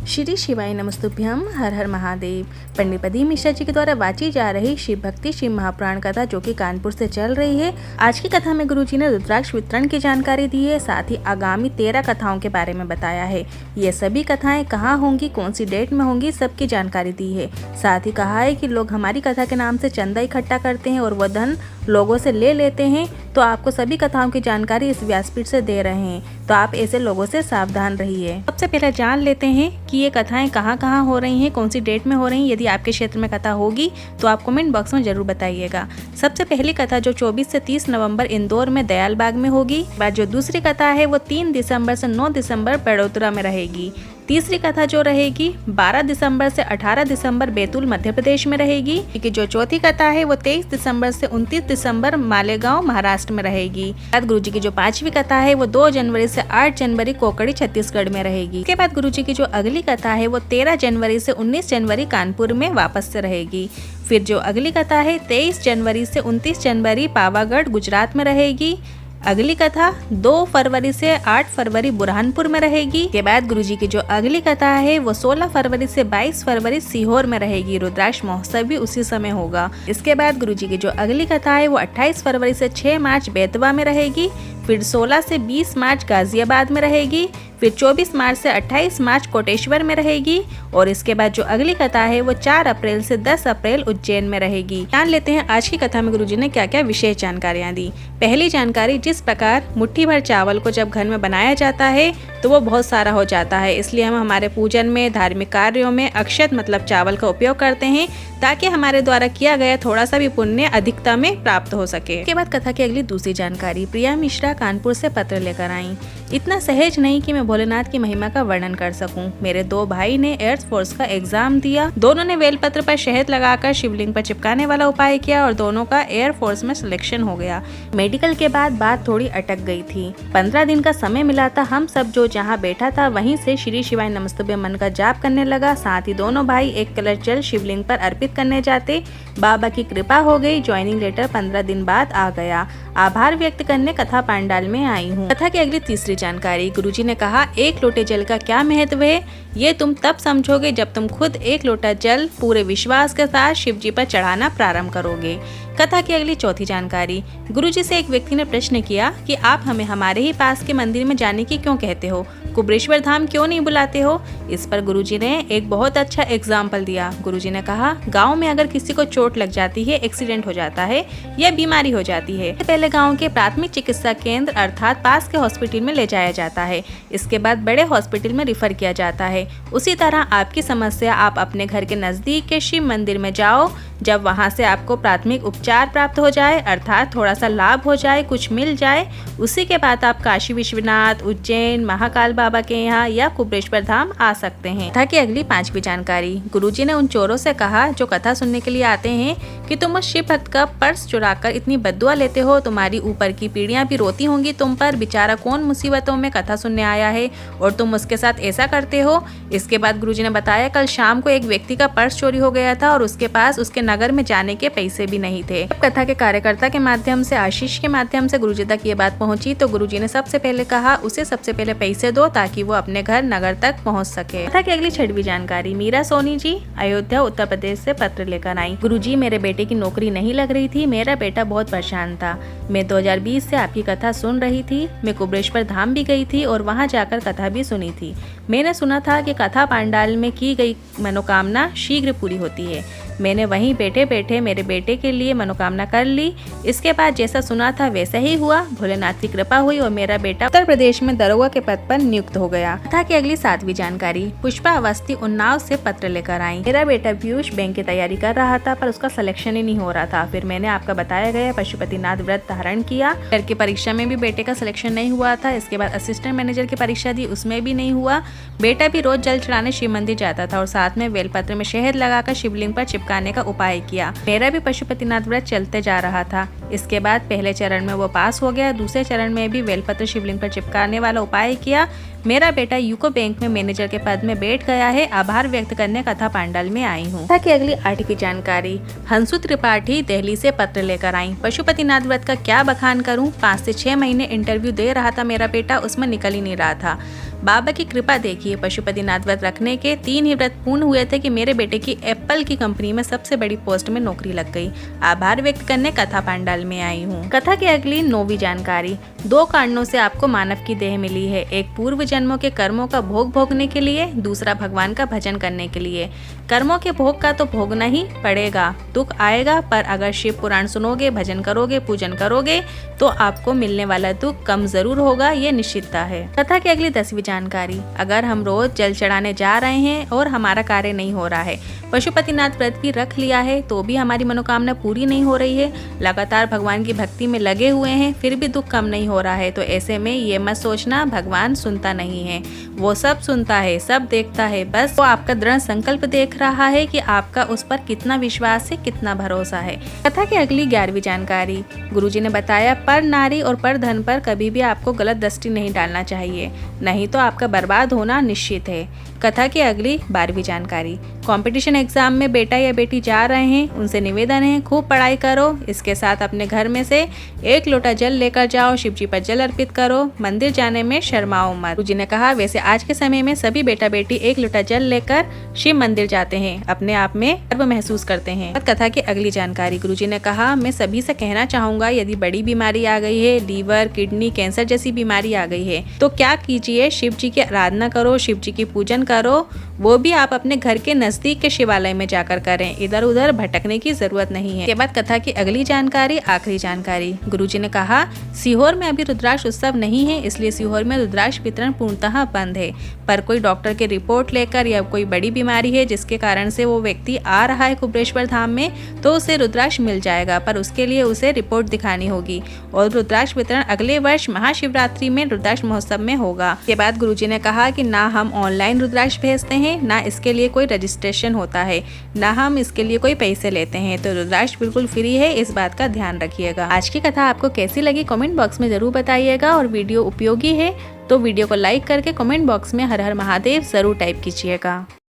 श्री शिवाय नमस्तुभ्यम। हर हर महादेव। पंडित प्रदीप मिश्रा जी के द्वारा वाची जा रही शिव भक्ति शिव महापुराण कथा जो कि कानपुर से चल रही है। आज की कथा में गुरुजी ने रुद्राक्ष वितरण की जानकारी दी है, साथ ही आगामी 13 कथाओं के बारे में बताया है। ये सभी कथाएं कहाँ होंगी, कौन सी डेट में होंगी, सबकी जानकारी दी है। साथ ही कहा है कि लोग हमारी कथा के नाम से चंदा इकट्ठा करते हैं और वह धन लोगों से ले लेते हैं, तो आपको सभी कथाओं की जानकारी इस व्यासपीठ से दे रहे हैं, तो आप ऐसे लोगों से सावधान रहिए। सबसे पहले जान लेते हैं कि ये कथाएं कहाँ कहाँ हो रही हैं, कौन सी डेट में हो रही हैं। यदि आपके क्षेत्र में कथा होगी तो आप कमेंट बॉक्स में जरूर बताइएगा। सबसे पहली कथा जो 24 से 30 नवंबर इंदौर में दयाल बाग में होगी। बाद जो दूसरी कथा है वो 3 दिसंबर से 9 दिसंबर बड़ोदरा में रहेगी। तीसरी कथा जो रहेगी 12 दिसंबर से 18 दिसंबर बैतूल मध्य प्रदेश में रहेगी। क्योंकि जो चौथी कथा है वो 23 दिसंबर से 29 दिसंबर मालेगांव महाराष्ट्र में रहेगी। बाद गुरुजी की जो 5वीं कथा है वो 2 जनवरी से 8 जनवरी कोकड़ी छत्तीसगढ़ में रहेगी। इसके बाद गुरुजी की जो अगली कथा है वो 13 जनवरी से 19 जनवरी कानपुर में वापस से रहेगी। फिर जो अगली कथा है 23 जनवरी से 29 जनवरी पावागढ़ गुजरात में रहेगी। अगली कथा 2 फरवरी से 8 फरवरी बुरहानपुर में रहेगी। के बाद गुरुजी की जो अगली कथा है वो 16 फरवरी से 22 फरवरी सीहोर में रहेगी। रुद्राक्ष महोत्सव भी उसी समय होगा। इसके बाद गुरुजी की जो अगली कथा है वो 28 फरवरी से 6 मार्च बेतवा में रहेगी। फिर 16 से 20 मार्च गाजियाबाद में रहेगी। फिर 24 मार्च से 28 मार्च कोटेश्वर में रहेगी। और इसके बाद जो अगली कथा है वो 4 अप्रैल से 10 अप्रैल उज्जैन में रहेगी। जान लेते हैं आज की कथा में गुरुजी ने क्या क्या विशेष जानकारियां दी। पहली जानकारी, जिस प्रकार मुट्ठी भर चावल को जब घर में बनाया जाता है तो वो बहुत सारा हो जाता है, इसलिए हम हमारे पूजन में, धार्मिक कार्यों में अक्षत मतलब चावल का उपयोग करते हैं, ताकि हमारे द्वारा किया गया थोड़ा सा भी पुण्य अधिकता में प्राप्त हो सके। इसके बाद कथा की अगली दूसरी जानकारी, प्रिया मिश्रा कानपुर से पत्र लेकर आई। इतना सहज नहीं कि मैं भोलेनाथ की महिमा का वर्णन कर सकूं। मेरे 2 भाई ने एयरफोर्स का एग्जाम दिया। दोनों ने बेलपत्र पर शहद लगाकर शिवलिंग पर चिपकाने वाला उपाय किया और दोनों का एयरफोर्स में सिलेक्शन हो गया। मेडिकल के बाद बात थोड़ी अटक गई थी। 15 दिन का समय मिला था। हम सब जो जहाँ बैठा था वहीं से श्री शिवाय नमस्तुभ्यम मन का जाप करने लगा। साथ ही दोनों भाई 1 कलश जल शिवलिंग पर अर्पित करने जाते। बाबा की कृपा हो गई। ज्वाइनिंग लेटर 15 दिन बाद आ गया। आभार व्यक्त करने कथा पांडाल में आई हूँ। कथा की अगली तीसरी जानकारी, गुरुजी ने कहा 1 लोटे जल का क्या महत्व है, ये तुम तब समझोगे जब तुम खुद 1 लोटा जल पूरे विश्वास के साथ शिव जी पर चढ़ाना प्रारंभ करोगे। कथा की अगली चौथी जानकारी, गुरुजी से एक व्यक्ति ने प्रश्न किया कि आप हमें हमारे ही पास के मंदिर में जाने की क्यों कहते हो, कुबरेश्वर धाम क्यों नहीं बुलाते हो। इस पर गुरुजी ने एक बहुत अच्छा एग्जाम्पल दिया। गुरुजी ने कहा, गांव में अगर किसी को चोट लग जाती है, एक्सीडेंट हो जाता है या बीमारी हो जाती है, पहले गांव के प्राथमिक चिकित्सा केंद्र अर्थात पास के हॉस्पिटल में ले जाया जाता है। इसके बाद बड़े हॉस्पिटल में रिफर किया जाता है। उसी तरह आपकी समस्या, आप अपने घर के नजदीक के शिव मंदिर में जाओ। जब वहां से आपको प्राथमिक उपचार प्राप्त हो जाए, अर्थात थोड़ा सा लाभ हो जाए, कुछ मिल जाए, उसी के बाद आप काशी विश्वनाथ, उज्जैन, महाकाल बाबा के यहाँ या कुबरेश्वर धाम आ सकते हैं। कथा की अगली 5वीं जानकारी, गुरुजी ने उन चोरों से कहा जो कथा सुनने के लिए आते हैं कि तुम उस शिव भक्त का पर्स चुराकर इतनी बद्दुआ लेते हो, तुम्हारी ऊपर की पीढ़ियां भी रोती होंगी तुम पर। बेचारा कौन मुसीबतों में कथा सुनने आया है और तुम उसके साथ ऐसा करते हो। इसके बाद गुरुजी ने बताया, कल शाम को एक व्यक्ति का पर्स चोरी हो गया था और उसके पास उसके नगर में जाने के पैसे भी नहीं थे। कथा के कार्यकर्ता के माध्यम से, आशीष के माध्यम से गुरुजी तक ये बात पहुंची, तो गुरुजी ने सबसे पहले कहा उसे सबसे पहले पैसे दो ताकि वो अपने घर नगर तक पहुंच सके। कथा की अगली 6वीं जानकारी, मीरा सोनी जी अयोध्या उत्तर प्रदेश से पत्र लेकर आई। गुरुजी, मेरे बेटे की नौकरी नहीं लग रही थी। मेरा बेटा बहुत परेशान था। मैं 2020 से आपकी कथा सुन रही थी। मैं कुबरेश्वर धाम भी गई थी और वहाँ जाकर कथा भी सुनी थी। मैंने सुना था कि कथा पांडाल में की गई मनोकामना शीघ्र पूरी होती है। मैंने वहीं बैठे बैठे मेरे बेटे के लिए मनोकामना कर ली। इसके बाद जैसा सुना था वैसा ही हुआ। भोलेनाथ की कृपा हुई और मेरा बेटा उत्तर प्रदेश में दरोगा के पद पर नियुक्त हो गया। कथा की अगली 7वीं जानकारी, पुष्पा अवस्थी उन्नाव से पत्र लेकर आई। मेरा बेटा पीयूष बैंक की तैयारी कर रहा था पर उसका सिलेक्शन ही नहीं हो रहा था। फिर मैंने आपका बताया गया पशुपतिनाथ व्रत धारण किया। घर की परीक्षा में भी बेटे का सिलेक्शन नहीं हुआ था। इसके बाद असिस्टेंट मैनेजर की परीक्षा दी, उसमें भी नहीं हुआ। बेटा भी रोज जल चढ़ाने शिव मंदिर जाता था और साथ में बेलपत्र में शहद लगाकर शिवलिंग पर चिपकाने का उपाय किया। मेरा भी पशुपतिनाथ व्रत चलते जा रहा था। इसके बाद पहले चरण में वो पास हो गया। दूसरे चरण में भी बेलपत्र शिवलिंग पर चिपकाने वाला उपाय किया। मेरा बेटा यूको बैंक में मैनेजर के पद में बैठ गया है। आभार व्यक्त करने कथा पांडाल में आई हूँ। कथा की अगली 8वीं जानकारी, हंसु त्रिपाठी दिल्ली से पत्र लेकर आई। पशुपतिनाथ व्रत का क्या बखान करूँ। 5 से 6 महीने इंटरव्यू दे रहा था मेरा बेटा, उसमें निकल ही नहीं रहा था। बाबा की कृपा देखिए, पशुपतिनाथ व्रत रखने के 3 ही व्रत पूर्ण हुए थे कि मेरे बेटे की एप्पल की कंपनी में सबसे बड़ी पोस्ट में नौकरी लग गई। आभार व्यक्त करने कथा पांडाल में आई हूँ। कथा की अगली 9वीं जानकारी। 2 कारणों से आपको मानव की देह मिली है, एक पूर्व जन्मों के कर्मों का भोग भोगने के लिए, दूसरा भगवान का भजन करने के लिए। कर्मों के भोग का तो भोगना ही पड़ेगा, दुख आएगा, पर अगर शिव पुराण सुनोगे, भजन करोगे, पूजन करोगे तो आपको मिलने वाला दुख कम जरूर होगा, ये निश्चितता है। कथा की अगली 10वीं जानकारी। अगर हम रोज जल चढ़ाने जा रहे हैं और हमारा कार्य नहीं हो रहा है, पशुपतिनाथ व्रत भी रख लिया है तो भी हमारी मनोकामना पूरी नहीं हो रही है, लगातार भगवान की भक्ति में लगे हुए हैं फिर भी दुख कम नहीं हो रहा है, तो ऐसे में ये मत सोचना भगवान सुनता नहीं है। वो सब सुनता है, सब देखता है, बस वो आपका दृढ़ संकल्प देख रहा है कि आपका उस पर कितना विश्वास है, कितना भरोसा है। कथा की अगली 11वीं जानकारी। गुरुजी ने बताया पर नारी और पर धन पर कभी भी आपको गलत दृष्टि नहीं डालना चाहिए, नहीं तो आपका बर्बाद होना निश्चित है। कथा की अगली 12वीं जानकारी। कंपटीशन एग्जाम में बेटा या बेटी जा रहे हैं, उनसे निवेदन है खूब पढ़ाई करो, इसके साथ अपने घर में से 1 लोटा जल लेकर जाओ, शिव जी पर जल अर्पित करो, मंदिर जाने में शर्माओ मत। गुरुजी ने कहा वैसे आज के समय में सभी बेटा बेटी 1 लोटा जल लेकर शिव मंदिर जाते हैं, अपने आप में गर्व महसूस करते हैं। कथा की अगली जानकारी। गुरुजी ने कहा मैं सभी से कहना चाहूंगा यदि बड़ी बीमारी आ गई है, लीवर, किडनी, कैंसर जैसी बीमारी आ गई है तो क्या कीजिए, शिव जी की आराधना करो, शिव जी की पूजन करो, वो भी आप अपने घर के नजदीक के शिवालय में जाकर करें, इधर उधर भटकने की जरूरत नहीं है। के बाद कथा की अगली जानकारी, आखिरी जानकारी। गुरुजी ने कहा सीहोर में अभी रुद्राक्ष उत्सव नहीं है, इसलिए सीहोर में रुद्राक्ष वितरण पूर्णतः बंद है, पर कोई डॉक्टर की रिपोर्ट लेकर या कोई बड़ी बीमारी है जिसके कारण से वो व्यक्ति आ रहा है कुबेरेश्वर धाम में तो उसे रुद्राक्ष मिल जाएगा, पर उसके लिए उसे रिपोर्ट दिखानी होगी और रुद्राक्ष वितरण अगले वर्ष महाशिवरात्रि में रुद्राक्ष महोत्सव में होगा। के बाद गुरुजी ने कहा कि ना हम ऑनलाइन रुद्राक्ष भेजते हैं, ना इसके लिए कोई रजिस्ट्रेशन होता है, ना हम इसके लिए कोई पैसे लेते हैं, तो रुद्राक्ष बिल्कुल फ्री है, इस बात का ध्यान रखिएगा। आज की कथा आपको कैसी लगी कमेंट बॉक्स में जरूर बताइएगा और वीडियो उपयोगी है तो वीडियो को लाइक करके कमेंट बॉक्स में हर हर महादेव जरूर टाइप कीजिएगा।